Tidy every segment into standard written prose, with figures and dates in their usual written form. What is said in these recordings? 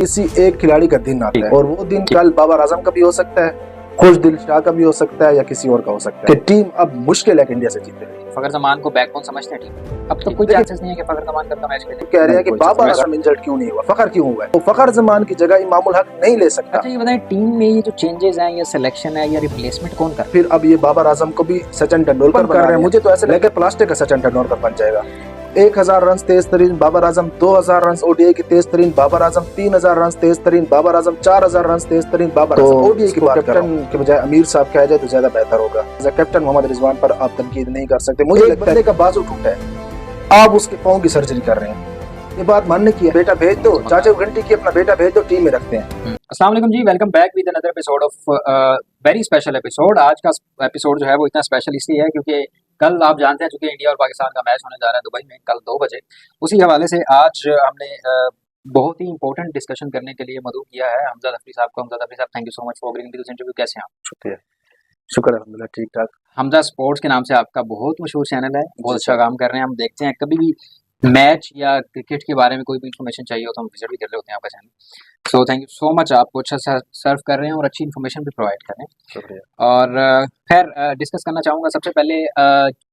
किसी एक खिलाड़ी का दिन आता है और वो दिन कल बाबर आजम का भी हो सकता है, खुशदिल शाह का भी हो सकता है या किसी और का हो सकता है कि टीम अब मुश्किल है कि इंडिया से जीते। फखर जमान को बैकबोन समझते हैं टीम। अब तो कोई चांसेस नहीं है कि फखर जमान कल का मैच खेले। कह रहे हैं कि बाबर आजम इंजर्ड क्यों नहीं हुआ, फखर क्यों हुआ है, तो फखर जमान की जगह इमामुल हक नहीं ले सकता। अच्छा ये बताएं, टीम में ये जो चेंजेस हैं या सिलेक्शन है या रिप्लेसमेंट कौन कर? फिर अब ये बाबर आजम को भी सचिन तेंदुलकर कर रहे हैं। मुझे तो ऐसे लगे प्लास्टिक का सचिन तेंदुलकर बन जाएगा। 1000 रन तेज तरीन बाबर आजम, 2000 रन ओडीआई की तेज तरीन बाबर आजम, 3000 रन तेज तरीन बाबर आजम, 4000 रन तेज तरीन बाबर आजम। ओडीआई की बात कैप्टन के बजाय अमीर साहब कहा जाए तो ज्यादा बेहतर होगा। कैप्टन मोहम्मद रिजवान पर आप तनकीद नहीं कर सकते। मुझे लगता है का बाजू टूटा है, आप उसके पाँव की सर्जरी कर रहे हैं। ये बात मानने की है, बेटा भेज दो, चाचा घंटी की अपना बेटा भेज दो, टीम में रखते हैं। अस्सलाम वालेकुम जी, welcome back with another episode of very special episode. आज का एपिसोड जो है वो इतना स्पेशल इसलिए है क्योंकि कल आप जानते हैं चूंकि इंडिया और पाकिस्तान का मैच होने जा रहा है दुबई में कल 2 बजे। उसी हवाले से आज हमने बहुत ही इंपॉर्टेंट डिस्कशन करने के लिए मदऊ किया है हमजा अफरी साहब को। हमजा अफरी साहब, thank you so much for agreeing to this interview. कैसे हैं आप? शुक्रिया, शुक्र अल्हम्दुलिल्लाह, ठीक ठाक। हमजा स्पोर्ट्स के नाम से आपका बहुत मशहूर चैनल है, बहुत अच्छा काम कर रहे हैं। हम देखते हैं कभी भी मैच या क्रिकेट के बारे में कोई भी इन्फॉर्मेशन चाहिए हो तो हम विजिट भी कर रहे होते हैं आपका channel. So thank you so much, आपको अच्छा सर्व कर रहे हैं और अच्छी इन्फॉर्मेशन भी प्रोवाइड कर रहे हैं। शुक्रिया। और खैर डिस्कस करना चाहूँगा सबसे पहले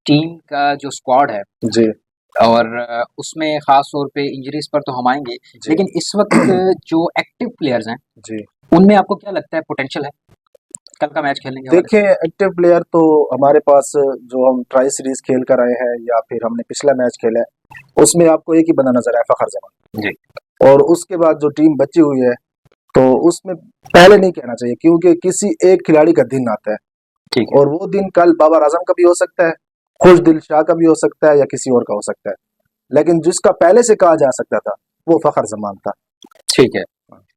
टीम का जो स्क्वाड है जी, और उसमें खास तौर पे इंजरीज पर तो हम आएंगे, लेकिन इस वक्त जो एक्टिव प्लेयर्स हैं जी, उनमें आपको क्या लगता है पोटेंशियल है कल का मैच खेलने के? देखिए एक्टिव प्लेयर तो हमारे पास जो हम ट्राई सीरीज खेल कर आए हैं या फिर हमने पिछला मैच खेला है उसमें आपको एक ही बंदा नजर आया, फखर जमान जी। और उसके बाद जो टीम बची हुई है तो उसमें पहले नहीं कहना चाहिए क्योंकि किसी एक खिलाड़ी का दिन आता है, ठीक है। और वो दिन कल बाबर आजम का भी हो सकता है, खुशदिल शाह का भी हो सकता है या किसी और का हो सकता है, लेकिन जिसका पहले से कहा जा सकता था वो फखर जमान था। ठीक है।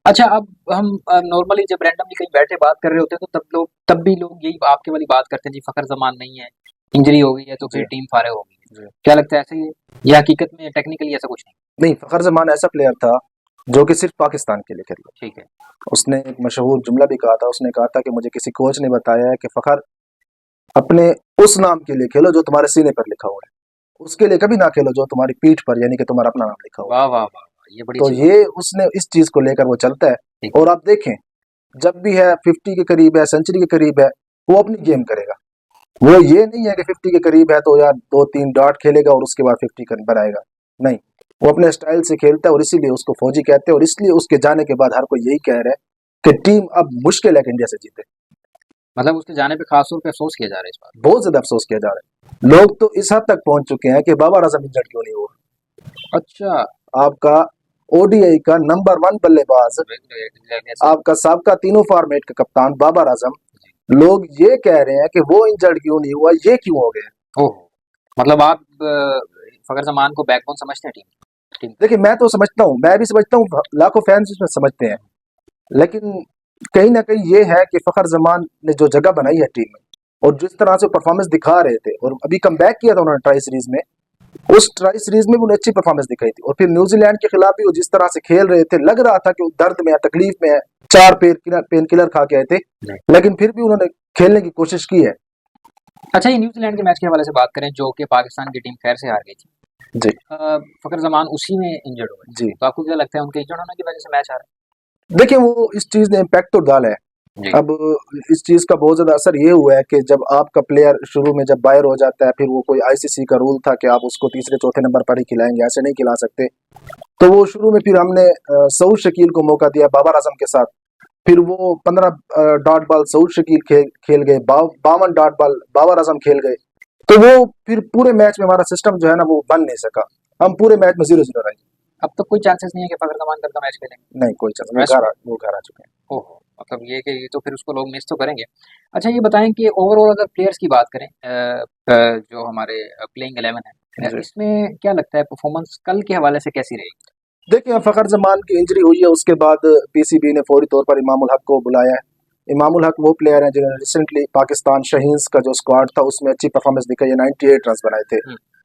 अच्छा, अब हम नॉर्मली जब रैंडमली कहीं बैठे बात कर रहे होते हैं तो तब भी लोग यही आपके वाली बात करते हैं, जी फखर जमान नहीं है, इंजरी हो गई है तो फिर टीम फारे हो गई है। क्या लगता है ऐसे ही है या हकीकत में टेक्निकली ऐसा कुछ नहीं, फखर जमान ऐसा प्लेयर था जो कि सिर्फ पाकिस्तान के लिए खेला। ठीक है। उसने एक मशहूर जुमला भी कहा था, उसने कहा था कि मुझे किसी कोच ने बताया है कि फखर अपने उस नाम के लिए खेलो जो तुम्हारे सीने पर लिखा हुआ है, उसके लिए कभी ना खेलो जो तुम्हारी पीठ पर यानी कि तुम्हारा अपना नाम लिखा हुआ है। वाह वाह वाह, ये बड़ी तो ये उसने इस चीज को लेकर वो चलता है और आप देखें जब भी है 50 के करीब है, सेंचुरी के करीब है, वो अपनी गेम करेगा। वो ये नहीं है कि 50 के करीब है तो यार 2-3 डॉट खेलेगा और उसके बाद 50 बनाएगा, नहीं, वो अपने स्टाइल से खेलता है और इसीलिए उसको फौजी कहते हैं और इसलिए उसके जाने के बाद हर कोई यही कह रहा है कि टीम अब मुश्किल है कि इंडिया से जीते। मतलब उसके जाने पे खास तौर पे अफसोस किया जा रहा है इस बार, बहुत ज्यादा अफसोस किया जा रहा है। लोग तो इस हद तक पहुंच चुके हैं कि बाबर आजम इंजर्ड क्यों नहीं हुआ। अच्छा, आपका ओडीआई का नंबर 1 बल्लेबाज, आपका साबका तीनों फॉर्मेट का कप्तान बाबर आजम, लोग ये कह रहे हैं कि वो इंजर्ड क्यों नहीं हुआ, ये क्यों हो गया। ओह, मतलब आप फखर जमान को बैकबोन समझते हैं टीम? देखिए मैं तो समझता हूँ, मैं भी समझता हूँ, लाखों फैंस इसमें समझते हैं, लेकिन कहीं ना कहीं ये है कि फखर जमान ने जो जगह बनाई है टीम में और जिस तरह से परफॉर्मेंस दिखा रहे थे और अभी कम बैक किया था उन्होंने ट्राई सीरीज में, उस ट्राई सीरीज में भी उन्हें अच्छी परफॉर्मेंस दिखाई थी और फिर न्यूजीलैंड के खिलाफ भी वो जिस तरह से खेल रहे थे लग रहा था कि वो दर्द में है, तकलीफ में है, 4 पेन किलर खा के आए थे, लेकिन फिर भी उन्होंने खेलने की कोशिश की है। अच्छा, ये न्यूजीलैंड के मैच के हवाले से बात करें जो कि पाकिस्तान की टीम खैर से हार गई थी जी, फखर जमान उसी में इंजर्ड हुए जी, तो आपको क्या लगता है उनके इंजर्ड होने की वजह से मैच हारा? देखिए वो इस चीज ने इम्पैक्ट तो डाला है। अब इस चीज का बहुत ज्यादा असर ये हुआ है कि जब आपका प्लेयर शुरू में जब बाहर हो जाता है, फिर वो कोई आईसीसी का रूल था कि आप उसको तीसरे चौथे नंबर पर ही खिलाएंगे, ऐसे नहीं खिला सकते, तो वो शुरू में फिर हमने सऊद शकील को मौका दिया बाबर आजम के साथ, फिर वो 15 डॉट बॉल सऊद शकील खेल गए, 52 डॉट बॉल बाबर आजम खेल गए, तो वो फिर पूरे मैच में हमारा सिस्टम जो है ना वो बन नहीं सका, हम पूरे मैच में 0-0 रहे। अब तो कोई चांसेस नहीं है कि फखर जमान कल का मैच खेलेंगे? नहीं, कोई चांस, वो घर आ चुके हैं। ओहो, मतलब ये कि तो फिर उसको लोग मिस तो करेंगे। अच्छा ये बताएं कि ओवरऑल अगर प्लेयर्स की बात करें जो हमारे प्लेइंग 11 है, इसमें क्या लगता है परफॉर्मेंस कल के हवाले से कैसी रहेगी? देखिए फखर जमान की इंजरी हुई है, उसके बाद पीसीबी ने फौरी तौर पर इमामुल हक को बुलाया है। इमामुल हक वो प्लेयर हैं जिन्होंने रिसेंटली पाकिस्तान शहीन्स का जो स्क्वाड था उसमें अच्छी परफॉर्मेंस दिखाई है, 98 रन बनाए थे।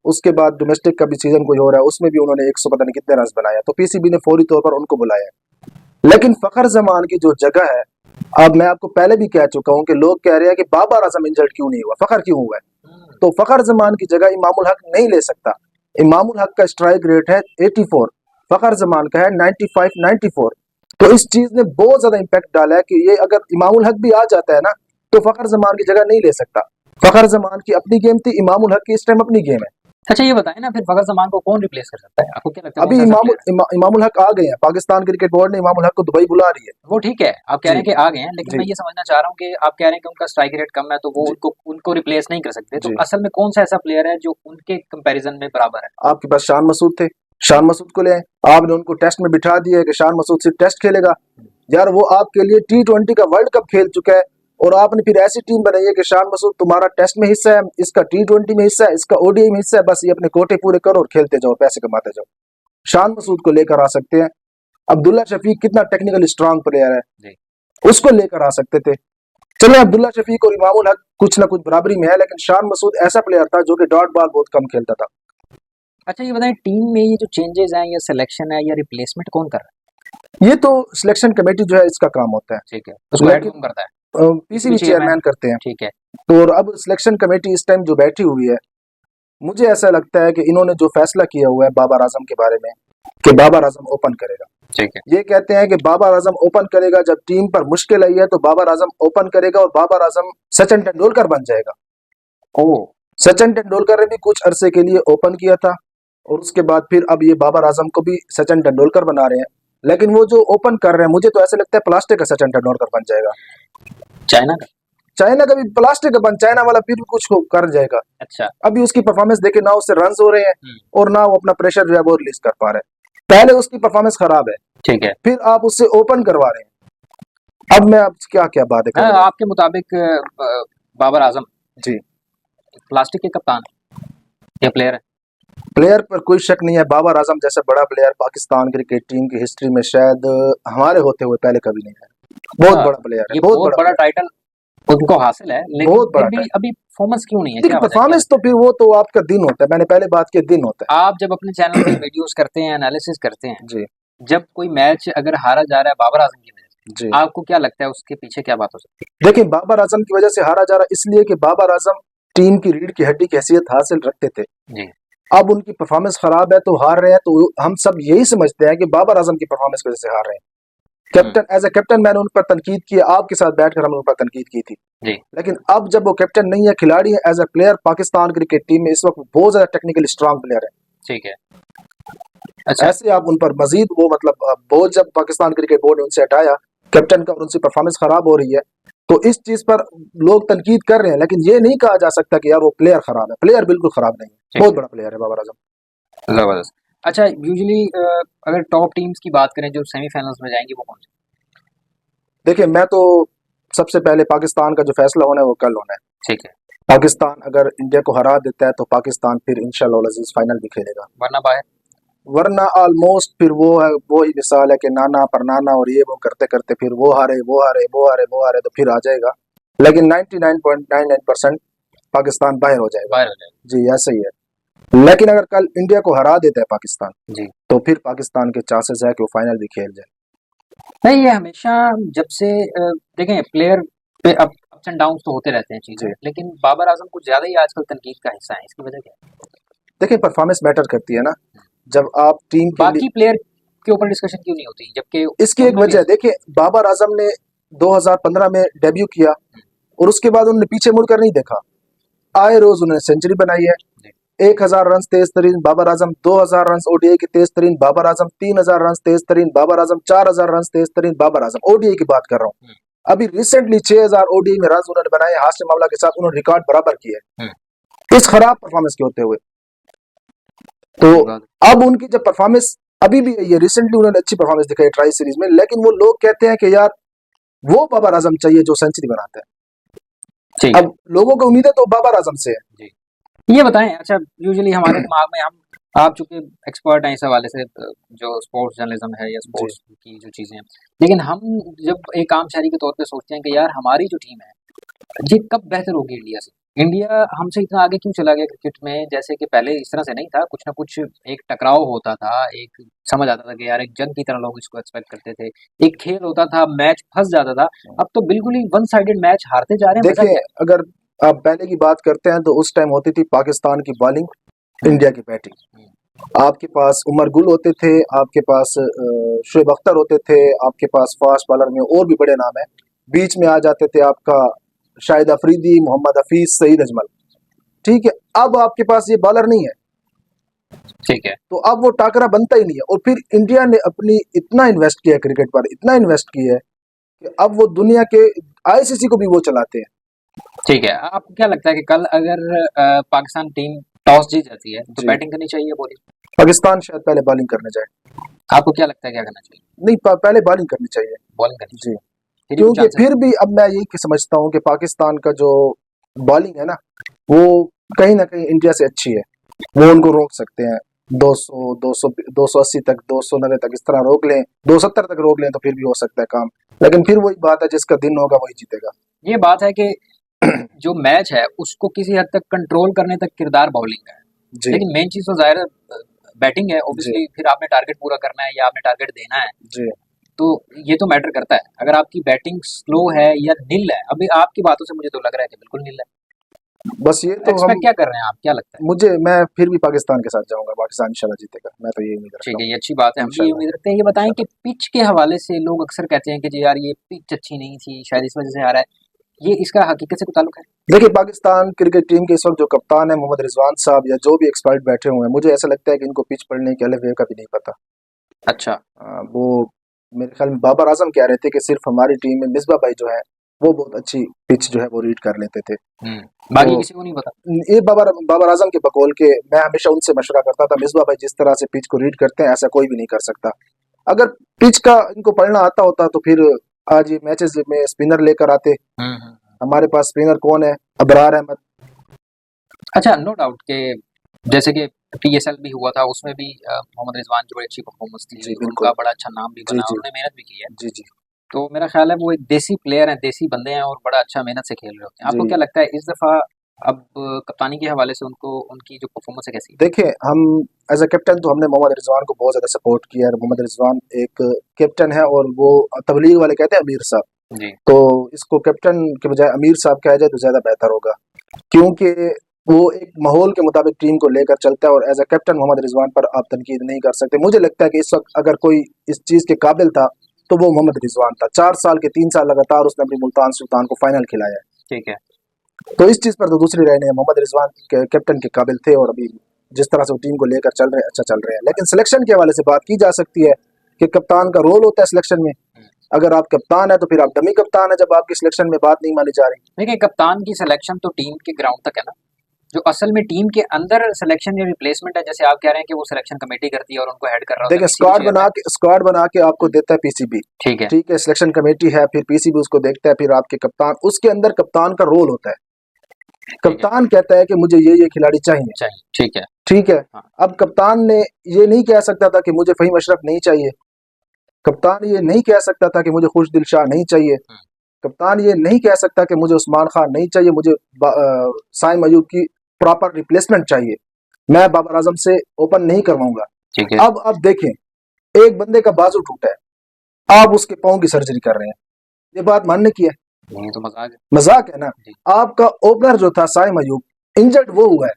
उसके बाद डोमेस्टिक का भी सीजन कोई हो रहा है, उसमें भी उन्होंने 100 पता नहीं कितने रन बनाया, तो पीसीबी ने फौरी तौर पर उनको बुलाया है। लेकिन फखर जमान की जो जगह है, अब मैं आपको पहले भी कह चुका हूं कि लोग कह रहे हैं कि बाबर आजम इंजर्ड क्यों नहीं हुआ, फखर क्यों हुआ है, तो फखर जमान की जगह इमामुल हक नहीं ले सकता। इमामुल हक का स्ट्राइक रेट है 84, फखर जमान का है 95-94, तो इस चीज ने बहुत ज्यादा इम्पैक्ट डाला है कि ये अगर इमामुल हक भी आ जाता है ना तो फखर जमान की जगह नहीं ले सकता। फखर जमान की अपनी गेम थी, इमामुल हक की इस टाइम अपनी गेम है। अच्छा ये बताएं ना, फिर फखर जमान को कौन रिप्लेस कर सकता है? आपको क्या लगता है अभी कौन सा ऐसा प्लेयर है? इमामुल हक आ गए हैं, पाकिस्तान क्रिकेट बोर्ड ने इमामुल हक को दुबई बुला रही है। वो ठीक है, आप कह रहे जी हैं कि आ गए हैं, लेकिन जी मैं ये समझना चाह रहा हूँ कि आप कह रहे हैं कि उनका स्ट्राइक रेट कम है तो वो जी उनको रिप्लेस नहीं कर सकते, तो जी। असल में कौन सा ऐसा प्लेयर है जो उनके कंपैरिजन में बराबर है? आपके पास शान मसूद थे, शान मसूद को ले आए, आपने उनको टेस्ट में बिठा दिया है कि शान मसूद सिर्फ टेस्ट खेलेगा। यार वो आपके लिए T20 का वर्ल्ड कप खेल चुका है और आपने फिर ऐसी टीम बनाई है कि शान मसूद तुम्हारा टेस्ट में हिस्सा है, इसका T20 में हिस्सा है, इसका ODI में हिस्सा है, बस ये अपने कोटे पूरे करो और खेलते जाओ, पैसे कमाते जाओ। शान मसूद को लेकर आ सकते हैं। अब्दुल्ला शफीक कितना टेक्निकली स्ट्रांग प्लेयर है, जी उसको लेकर आ सकते थे। चलो अब्दुल्ला शफीक और इमामुल हक कुछ ना कुछ बराबरी में है, लेकिन शान मसूद ऐसा प्लेयर था जो कि डॉट बॉल बहुत कम खेलता था। अच्छा ये बताएं, टीम में ये जो चेंजेस हैं या सिलेक्शन है या रिप्लेसमेंट कौन कर रहा ये तो सिलेक्शन कमेटी जो है इसका काम होता है, है? ठीक है, उसको ऐड लेकिन कौन करता है? PCB chairman. चेयरमैन करते हैं। ठीक है। तो और अब सिलेक्शन कमेटी इस टाइम जो बैठी हुई है, मुझे ऐसा लगता है कि इन्होंने जो फैसला किया हुआ है बाबर आजम के बारे में कि बाबर आजम ओपन करेगा, ठीक है। ये कहते हैं कि बाबर आजम ओपन करेगा, जब टीम पर मुश्किल आई है तो बाबर आजम ओपन करेगा और बाबर आजम सचिन तेंदुलकर बन जाएगा। ओ सचिन तेंदुलकर ने भी कुछ अरसे के लिए ओपन किया था और उसके बाद फिर अब ये बाबर आजम को भी सचिन तेंदुलकर बना रहे हैं, लेकिन वो जो ओपन कर रहे हैं मुझे तो ऐसा लगता है प्लास्टिक का सचिन तेंदुलकर बन जाएगा। चाइना का। चाइना का भी प्लास्टिक का बन, चाइना वाला फिर भी कुछ कर जाएगा। अच्छा। अभी उसकी परफॉर्मेंस देखे ना, उससे रन हो रहे हैं और ना वो अपना प्रेशर जो है वो रिलीज कर पा रहे हैं। पहले उसकी परफॉर्मेंस खराब है, ठीक है। फिर आप उससे ओपन करवा रहे हैं। अब मैं अब क्या क्या बातें हाँ, करूँ। आपके मुताबिक बाबर आजम जी प्लास्टिक के कप्तान या प्लेयर है? प्लेयर पर कोई शक नहीं है, बाबर आजम जैसा बड़ा प्लेयर पाकिस्तान क्रिकेट टीम की हिस्ट्री में शायद हमारे होते हुए पहले कभी नहीं है। बहुत हाँ, बड़ा प्लेयर है, ये बहुत बहुत बड़ा बड़ा टाइटल उनको हासिल है, लेकिन बहुत फिर बड़ा भी टाइटल। अभी परफॉर्मेंस क्यों नहीं है? देखिए क्या वजह है? क्या परफॉर्मेंस तो फिर वो तो आपका दिन होता है, मैंने पहले बात की, दिन होता आप जब अपने चैनल पे वीडियोस करते हैं, एनालिसिस करते हैं, है। जी जब कोई मैच अगर हारा जा रहा है बाबर आजम की वजह से, जी आपको क्या लगता है उसके पीछे क्या बात हो सकती देखिए बाबर आजम की वजह से हारा जा रहा इसलिए कि बाबर आजम टीम की रीढ़ की हड्डी की हैसियत हासिल रखते थे। है? जी अब उनकी परफॉर्मेंस खराब है तो हार रहे हैं, तो हम सब यही समझते हैं कि बाबर आजम की परफॉर्मेंस की वजह से हार रहे हैं। कैप्टन एज ए कैप्टन मैंने उन पर तनकीद की, आपके साथ बैठकर हमने उन पर तनकीद की थी, जी लेकिन अब जब वो कैप्टन नहीं है, खिलाड़ी है, as a player Pakistan cricket team में इस वक्त बहुत ज्यादा टेक्निकली स्ट्रांग प्लेयर है। ठीक है। अच्छा ऐसे आप उन पर मजीद वो मतलब बहुत, जब पाकिस्तान क्रिकेट बोर्ड ने उनसे हटाया कैप्टन का और उनकी परफॉर्मेंस खराब हो रही है, तो इस चीज पर लोग तनकीद कर रहे हैं, लेकिन ये नहीं कहा जा सकता कि यार वो प्लेयर खराब है। प्लेयर बिल्कुल खराब नहीं है, ठीक बहुत है। बड़ा प्लेयर है बाबर आजम। जबरदस्त। अच्छा यूजुअली अगर टॉप टीम्स की बात करें जो सेमीफाइनल्स में जाएंगी वो कौन सी? देखिए मैं तो सबसे पहले पाकिस्तान का जो फैसला होना है वो कल होना है। ठीक है। पाकिस्तान अगर इंडिया को हरा देता है तो पाकिस्तान फिर इंशाल्लाह अजीज फाइनल भी खेलेगा, वरना बाहर? वरना ऑलमोस्ट फिर वो है, वो ही मिसाल है कि नाना पर नाना और ये वो करते करते फिर वो हारे वो हारे वो हारे वो हारे तो फिर आ जाएगा, लेकिन 99.99% पाकिस्तान बाहर हो जाएगा। बाहर हो जाएगा। जी ऐसा ही है, लेकिन अगर कल इंडिया को हरा देता है पाकिस्तान जी तो फिर पाकिस्तान के चांसेस है कि वो फाइनल भी खेल जाए। नहीं, ये हमेशा जब से देखें प्लेयर पे अप्स एंड डाउन्स तो होते रहते हैं चीजें, जी लेकिन बाबर आजम कुछ ज्यादा ही आजकल तनकीद का हिस्सा है, इसकी वजह क्या है? देखिए परफॉर्मेंस मैटर करती है ना, जब आप टीम के लिए, बाकी प्लेयर के ऊपर डिस्कशन क्यों नहीं होती जबकि इसकी एक वजह है। देखिए बाबर आजम ने 2015 में डेब्यू किया और उसके बाद उन्होंने पीछे मुड़कर नहीं देखा, आए रोज उन्होंने सेंचुरी बनाई है। 1000 रन तेज तरीन बाबर आजम, 2000 रन ओडीआई के तेज तरीन बाबर आजम, 3000 रन तेज तरीन बाबर आजम, 4000 रन तेज तरीन बाबर आजम, ओडीआई की बात कर रहा हूँ। अभी रिसेंटली 6000 ओडीआई में रन उन्होंने बनाए, हाशिम अमला के साथ उन्होंने रिकॉर्ड बराबर किए इस खराब परफॉर्मेंस के होते हुए। तो अब उनकी जब परफॉर्मेंस अभी भी है, रिसेंटली उन्होंने अच्छी परफॉर्मेंस दिखाई ट्राई सीरीज में, लेकिन वो लोग कहते हैं कि यार वो बाबर आजम चाहिए जो सेंचुरी बनाता है। अब लोगों को उम्मीद है तो बाबर आजम से है। ये बताएं, अच्छा यूजुअली हमारे दिमाग में हम, आप चूंकि एक्सपर्ट हैं इस हवाले से, जो स्पोर्ट्स जर्नलिज्म है या स्पोर्ट्स की जो चीजें हैं, लेकिन हम जब एक आम शहरी के तौर पे सोचते हैं कि यार हमारी जो टीम है ये कब बेहतर होगी इंडिया से, इंडिया हमसे इतना आगे क्यों चला गया क्रिकेट में? जैसे कि पहले इस तरह से नहीं था, कुछ ना कुछ एक टकराव होता था, एक समझ आता था कि यार एक जंग की तरह लोग इसको एक्सपेक्ट करते थे, एक खेल होता था, मैच फंस जाता था। अब तो बिल्कुल ही वन साइडेड मैच हारते जा रहे हैं। देखिए अगर आप पहले की बात करते हैं तो उस टाइम होती थी पाकिस्तान की बॉलिंग, इंडिया की बैटिंग, आपके पास उमर गुल होते थे, आपके पास शुएब अख्तर होते थे, आपके पास फास्ट बॉलर में और भी बड़े नाम है। बीच में आ जाते थे आपका शाहिद अफरीदी, मोहम्मद हफीज, सईद अजमल। ठीक है, अब आपके पास ये बॉलर नहीं है, ठीक है। तो अब वो टाकरा बनता ही नहीं है। और फिर इंडिया ने अपनी इतना इन्वेस्ट किया है क्रिकेट पर, इतना इन्वेस्ट किया है कि अब वो दुनिया के आईसीसी को भी वो चलाते हैं। ठीक है, आपको क्या लगता है कि कल अगर पाकिस्तान टीम टॉस जीत जाती है तो जी, बैटिंग करनी चाहिए या बॉलिंग? पाकिस्तान शायद पहले बॉलिंग करने जाए। आपको क्या लगता है क्या करना चाहिए? नहीं, पहले बॉलिंग करनी चाहिए। बॉलिंग करनी जी, चाहिए। फिर भी क्योंकि चांसेस। फिर भी अब मैं यही समझता हूँ कि पाकिस्तान का जो बॉलिंग है ना, वो कहीं ना कहीं इंडिया से अच्छी है। वो उनको रोक सकते हैं 200, 200, 280 तक, 290 तक, इस तरह रोक लें, 270 तक रोक लें तो फिर भी हो सकता है काम। लेकिन फिर वही बात है, जिसका दिन होगा वही जीतेगा। ये बात है कि जो मैच है उसको किसी हद तक कंट्रोल करने तक किरदार बॉलिंग है, जी, लेकिन मेन चीज तो जाहिर है बैटिंग है। जी, ऑब्वियसली फिर आपने टारगेट पूरा करना है या आपने टारगेट देना है, जी। तो ये तो मैटर करता है। अगर आपकी बैटिंग स्लो है या नील है, अभी आपकी बातों से मुझे तो लग रहा है कि बिल्कुल नील है। बस ये तो हम एक्सपेक्ट क्या कर रहे हैं आप, क्या लगता है? मुझे मैं फिर भी पाकिस्तान के साथ जाऊंगा, पाकिस्तान इंशाल्लाह जीतेगा, मैं तो ये उम्मीद रखता ठीक है, हूँ। ये अच्छी बात है, हम भी ये इंशाल्लाह, उम्मीद रखते हैं। ये बताएं कि इंशाल्लाह। पिच के हवाले से लोग अक्सर कहते हैं कि जी यार ये पिच अच्छी नहीं थी, शायद इस वजह से आ रहा है। ये इसका हकीकत से कोई ताल्लुक है? देखिए, पाकिस्तान क्रिकेट टीम के इस वक्त जो कप्तान है मोहम्मद रिजवान साहब, या जो भी एक्सपर्ट बैठे हुए हैं, मुझे ऐसा लगता है कि इनको पिच पढ़ने के अलग वे का भी नहीं पता। अच्छा। वो मेरे ख्याल में बाबर आजम कह रहे थे कि सिर्फ हमारी टीम में मिसबा भाई जो है वो बहुत अच्छी पिच जो है वो रीड कर लेते थे। तो बाकी किसी को नहीं पता। ये बाबर आजम के बकौल के मैं हमेशा उनसे मशवरा करता था, मिसबा भाई जिस तरह से पिच को रीड करते हैं ऐसा कोई भी नहीं कर सकता। अगर पिच का इनको पढ़ना आता होता तो फिर आज ये मैचेस में स्पिनर लेकर आते। हम्म। हमारे पास स्पिनर कौन है? अबरार अहमद। अच्छा, नो डाउट के जैसे कि पीएसएल भी हुआ था, उसमें भी मोहम्मद रिजवान की बड़ी अच्छी परफॉर्मेंस थी, जी उनका बिल्कुल। बड़ा अच्छा नाम भी जी, बना और जी, उन्होंने मेहनत भी की है। जी, जी, तो मेरा ख्याल है वो एक देसी प्लेयर हैं, देसी बंदे हैं और बड़ा अच्छा मेहनत से खेल रहे होते हैं। जी। आपको क्या लगता है इस दफ़ा अब कप्तानी के हवाले से उनको उनकी जो परफॉर्मेंस है कैसी है? देखिए, हम एज अ कैप्टन तो हमने मोहम्मद रिजवान को बहुत ज़्यादा सपोर्ट किया है। मोहम्मद रिजवान एक कैप्टन है और वो तबलीग वाले कहते हैं अमीर साहब, जी। तो इसको कैप्टन के बजाय अमीर साहब कहा जाए तो ज़्यादा बेहतर होगा। क्योंकि वो एक माहौल के मुताबिक टीम को लेकर चलता है और as a captain Mohammad Rizwan पर आप तनकीद नहीं कर सकते। मुझे लगता है कि इस वक्त अगर कोई इस चीज़ के काबिल था तो वो मोहम्मद रिजवान था। 4 साल के 3 साल लगातार उसने अपनी मुल्तान सुल्तान को फाइनल खिलाया है। ठीक है। तो इस चीज़ पर तो दूसरी राय नहीं है, मोहम्मद रिजवान कैप्टन के काबिल थे और अभी जिस तरह से वो टीम को लेकर चल रहे हैं अच्छा चल रहे हैं। लेकिन सिलेक्शन के हवाले से बात की जा सकती है कि कप्तान का रोल होता है सिलेक्शन में। अगर आप कप्तान है तो फिर आप डमी कप्तान है जब आपकी सिलेक्शन में बात नहीं मानी जा रही। देखिए, कप्तान की सिलेक्शन तो टीम के ग्राउंड तक है ना, जो असल में टीम के अंदर सिलेक्शन या रिप्लेसमेंट है, जैसे आप कह रहे हैं कि वो सिलेक्शन कमेटी करती है और उनको हेड कर रहा होता है देखिए, पीसीबी चेयरमैन। स्क्वाड बना के आपको देता है पीसीबी। ठीक है। ठीक है, सिलेक्शन कमेटी है, फिर पीसीबी उसको देखता है, फिर आपके कप्तान, उसके अंदर कप्तान का रोल होता है। ठीक है। कप्तान कहता है कि मुझे ये खिलाड़ी चाहिए। चाहिए। ठीक है। ठीक है, हाँ। अब कप्तान ने ये नहीं कह सकता था कि मुझे फहीम अशरफ नहीं चाहिए। कप्तान ये नहीं कह सकता था कि मुझे खुशदिल शाह नहीं चाहिए। कप्तान ये नहीं कह सकता कि मुझे उस्मान खान नहीं चाहिए, मुझे साइम अयूब की प्रॉपर रिप्लेसमेंट चाहिए। मैं बाबर आजम से ओपन नहीं करवाऊंगा। ठीक है। अब देखें, एक बंदे का बाजू टूटा है, आप उसके पाँव की सर्जरी कर रहे हैं। ये बात मानने की है? ये तो मजाक है। मजाक है ना? जी। आपका ओपनर जो था साइम अयूब, इंजर्ड वो हुआ है।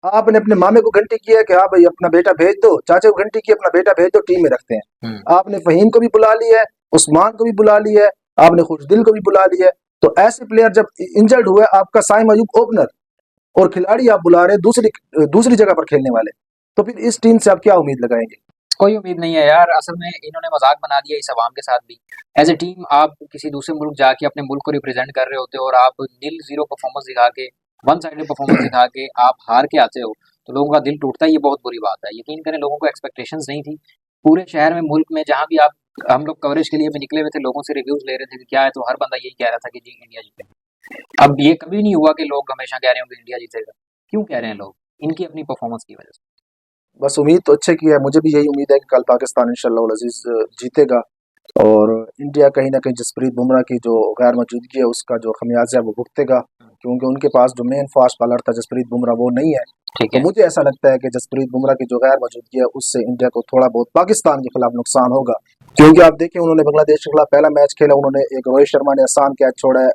आपने अपने मामे को घंटी किया कि हाँ भाई अपना बेटा भेज दो, चाचे को घंटी की अपना बेटा भेज दो, टीम में रखते हैं। आपने फहीम को भी बुला लिया है, उस्मान को भी बुला लिया है, आपने खुशदिल को भी बुला लिया है। तो ऐसे प्लेयर जब इंजर्ड हुए, आपका साइम अयूब ओपनर और खिलाड़ी आप बुला रहे दूसरी जगह पर खेलने वाले, तो फिर इस टीम से आप क्या उम्मीद लगाएंगे? कोई उम्मीद नहीं है यार, असल में इन्होंने मजाक बना दिया इस अवाम के साथ भी। एज ए टीम आप किसी दूसरे मुल्क जाके अपने मुल्क को रिप्रेजेंट कर रहे होते हो और आप नील जीरो परफॉर्मेंस दिखा के, वन साइडेड परफॉर्मेंस दिखा के आप हार के आते हो, तो लोगों का दिल टूटता है। ये बहुत बुरी बात है। यकीन करें, लोगों को एक्सपेक्टेशंस नहीं थी। पूरे शहर में, मुल्क में, जहाँ भी आप, हम लोग कवरेज के लिए भी निकले हुए थे, लोगों से रिव्यूज ले रहे थे कि क्या है, तो हर बंदा यही कह रहा था कि जी इंडिया जीतेगा। अब ये कभी नहीं हुआ कि लोग हमेशा कह रहे हो कि इंडिया जीतेगा। क्यों कह रहे हैं लोग? इनकी अपनी परफॉर्मेंस की वजह से। बस उम्मीद तो अच्छे की है, मुझे भी यही उम्मीद है कि कल पाकिस्तान इंशाल्लाह अजीज जीतेगा और इंडिया कहीं ना कहीं जसप्रीत बुमराह की जो गैर मौजूदगी है उसका जो खमियाजा है वो भुगतेगा, क्योंकि उनके पास जो मेन फास्ट बॉलर था जसप्रीत बुमराह वो नहीं है। ठीक तो है। मुझे ऐसा लगता है कि जसप्रीत बुमराह की जो गैर मौजूदगी है उससे इंडिया को थोड़ा बहुत पाकिस्तान के खिलाफ नुकसान होगा। क्योंकि आप देखें, उन्होंने बांग्लादेश के खिलाफ पहला मैच खेला, उन्होंने एक रोहित शर्मा ने आसान कैच छोड़ा है,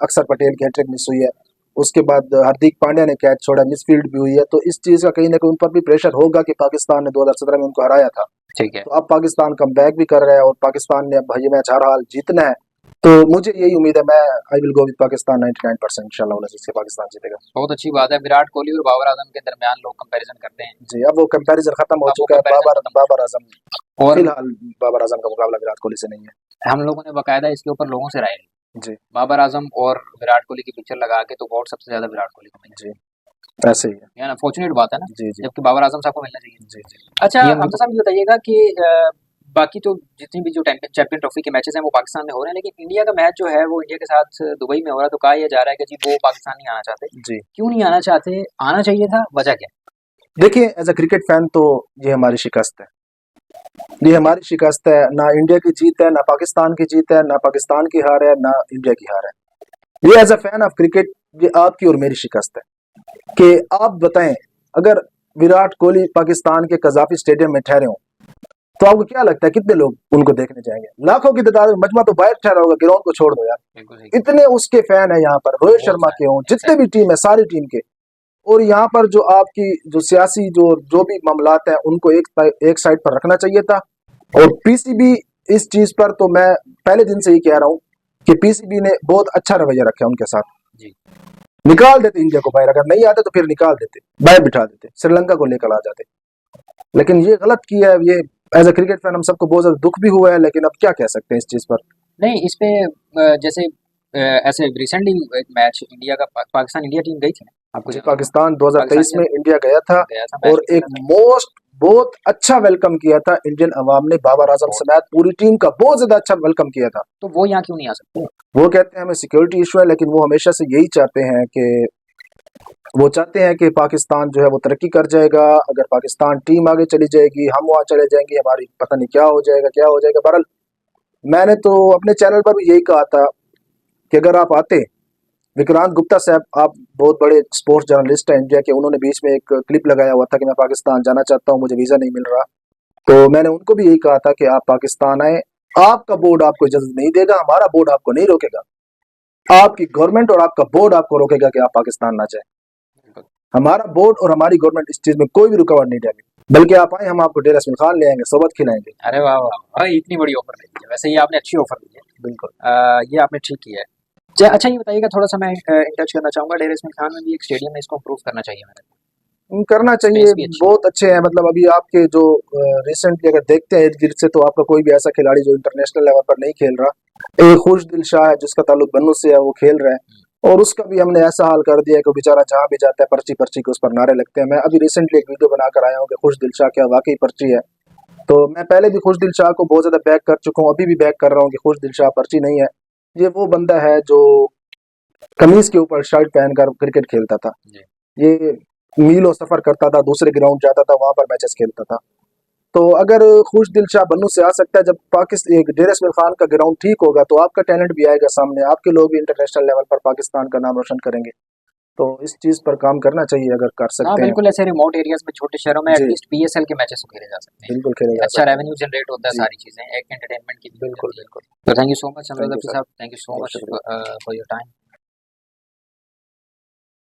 अक्षर पटेल की हैट्रिक मिस हुई है, उसके बाद हार्दिक पांड्या ने कैच छोड़ा, मिसफील्ड भी हुई है, तो इस चीज का कहीं ना कहीं उन पर भी प्रेशर होगा कि पाकिस्तान ने 2017 में उनको हराया था, ठीक है। तो अब पाकिस्तान कम बैक भी कर रहा है और पाकिस्तान ने अब ये मैच हर हाल जीतना है। तो मुझे यही उम्मीद है, मैं I will go with Pakistan 99% इंशाल्लाह से पाकिस्तान जीतेगा। बहुत अच्छी बात है। विराट कोहली और बाबर आजम के दरमियान लोग कंपैरिजन करते हैं, जी, अब वो कंपैरिजन खत्म हो अब वो चुका है। कंपैरिजन खत्म हो बाबर आजम और फिलहाल बाबर आजम का मुकाबला विराट कोहली से नहीं है। हम लोगों ने बाकायदा इसके ऊपर लोगों से राय ली, जी बाबर आजम और विराट कोहली की पिक्चर लगा के तो वोट सबसे ज्यादा विराट कोहली को मिले। जी, ऐसे ही है। ये अनफॉर्चुनेट बात है ना, जी जी जबकि बाबर आजम साहब को मिलना चाहिए। जी जी। अच्छा, ये हमजा साहब ये बताइएगा कि बाकी तो जितनी भी जो चैंपियन ट्रॉफी के मैचेस हैं वो पाकिस्तान में हो रहे हैं, लेकिन इंडिया का मैच जो है वो इंडिया के साथ दुबई में हो रहा है, तो कहा यह जा रहा है कि जी वो पाकिस्तान नहीं आना चाहते। जी, क्यों नहीं आना चाहते? आना चाहिए था, वजह क्या? देखिए एज अ क्रिकेट फैन तो ये हमारी शिकस्त है, ये हमारी शिकस्त है। ना इंडिया की जीत है, ना पाकिस्तान की जीत है, ना पाकिस्तान की हार है, ना इंडिया की हार है। ये as a fan of cricket ये आपकी और मेरी शिकस्त है कि आप बताएं, अगर विराट कोहली पाकिस्तान के कजाफी स्टेडियम में ठहरे हों तो आपको क्या लगता है कितने लोग उनको देखने जाएंगे? लाखों की तादाद में मजमा तो बाहर ठहरा होगा, ग्राउंड को छोड़ दो यार। बिल्कुल सही। इतने उसके फैन है यहाँ पर, रोहित बहुत शर्मा के हों, जितने एग्जैक्टली। भी टीम है सारी टीम के। और यहाँ पर जो आपकी जो सियासी जो भी मामलात हैं उनको एक साइड पर रखना चाहिए था। और पीसीबी इस चीज पर तो मैं पहले दिन से ही कह रहा हूँ कि पीसीबी ने बहुत अच्छा रवैया रखा है उनके साथ। जी निकाल देते इंडिया को बाहर, अगर नहीं आते तो फिर निकाल देते, बाहर बिठा देते, श्रीलंका को लेकर आ जाते। लेकिन ये गलत किया है। ये एज अ क्रिकेट फैन हम सबको बहुत ज्यादा दुख भी हुआ है, लेकिन अब क्या कह सकते हैं इस चीज पर। नहीं, इस पे जैसे ऐसे रिसेंटली एक मैच इंडिया का पाकिस्तान इंडिया टीम गई थी ना, आपको जी, याद होगा? पाकिस्तान पाकिस्तान 2023 में इंडिया गया था गया था, मैच और भी एक खेला था। बहुत अच्छा वेलकम किया था इंडियन अवाम ने, बाबर आजम बहुत। समेत पूरी टीम का बहुत ज्यादा अच्छा वेलकम किया था। तो वो यहाँ क्यों नहीं आ सकते? वो कहते हैं हमें सिक्योरिटी इशू है, लेकिन वो हमेशा से यही चाहते हैं कि वो चाहते हैं कि पाकिस्तान जो है वो तरक्की कर जाएगा। अगर पाकिस्तान टीम आगे चली जाएगी, हम वहाँ चले जाएंगे, हमारी पता नहीं क्या हो जाएगा क्या हो जाएगा। बहरहाल मैंने तो अपने चैनल पर भी यही कहा था कि अगर आप आते, विक्रांत गुप्ता साहब आप बहुत बड़े स्पोर्ट्स जर्नलिस्ट हैं इंडिया के, उन्होंने बीच में एक क्लिप लगाया हुआ था कि मैं पाकिस्तान जाना चाहता हूँ, मुझे वीज़ा नहीं मिल रहा। तो मैंने उनको भी यही कहा था कि आप पाकिस्तान आए, आपका बोर्ड आपको इजाजत नहीं देगा, हमारा बोर्ड आपको नहीं रोकेगा, आपकी गवर्नमेंट और आपका बोर्ड आपको रोकेगा कि आप पाकिस्तान ना जाए। हमारा बोर्ड और हमारी गवर्नमेंट इस चीज में कोई भी रुकावट नहीं डालेगी, बल्कि आप आए, हम आपको डेरा सिंह खान ले आएंगे, सोबत खिलाएंगे। अरे वाह वाह भाई, इतनी बड़ी ऑफर दे दी है। वैसे ये आपने अच्छी ऑफर दी है, बिल्कुल। ये आपने ठीक किया है। अच्छा, ये बताइएगा, थोड़ा सा मैं इंटच करना चाहूंगा, डेर इसमें खान में भी एक स्टेडियम है, इसको इम्प्रूव करना चाहिए मेरे को। करना चाहिए, स्पेस भी अच्छी है। बहुत अच्छे हैं। मतलब अभी आपके जो रिसेंटली अगर देखते हैं इर्द गिर्द से, तो आपका कोई भी ऐसा खिलाड़ी जो इंटरनेशनल लेवल पर नहीं खेल रहा, एक खुशदिल शाह है जिसका ताल्लुक बन्नू से है, वो खेल रहा है। और उसका भी हमने ऐसा हाल कर दिया है कि बेचारा जहाँ भी जाता है पर्ची पर्ची के उस पर नारे लगते हैं। मैं अभी रिसेंटली एक वीडियो बनाकर आया हूँ कि खुशदिल शाह क्या वाकई पर्ची है। तो मैं पहले भी खुशदिल शाह को बहुत ज्यादा बैक कर चुका हूँ, अभी भी बैक कर रहा हूँ कि खुशदिल शाह पर्ची नहीं है। ये वो बंदा है जो कमीज के ऊपर शर्ट पहनकर क्रिकेट खेलता था, जी। ये मीलों सफर करता था, दूसरे ग्राउंड जाता था, वहां पर मैचेस खेलता था। तो अगर खुशदिल शाह बन्नू से आ सकता है, जब पाकिस्तान डेर इसमाइल खान का ग्राउंड ठीक होगा तो आपका टैलेंट भी आएगा सामने, आपके लोग भी इंटरनेशनल लेवल पर पाकिस्तान का नाम रोशन करेंगे। तो इस चीज पर काम करना चाहिए अगर कर हाँ सकते हैं। बिल्कुल, ऐसे रिमोट एरियाज में छोटे शहरों में जी, एटलीस्ट पीएसएल के मैचेस खेले जा सकते हैं, बिल्कुल खेले जा अच्छा सकते हैं। रेवेन्यू जनरेट होता है, जी, सारी चीजें एक एंटरटेनमेंट की भी हो बिल्कुल जाती है। बिल्कुल। तो thank you so much thank Hamza you Rafi sir, साहब, थैंक यू सो बहुत मच शुक्रिया। For your time.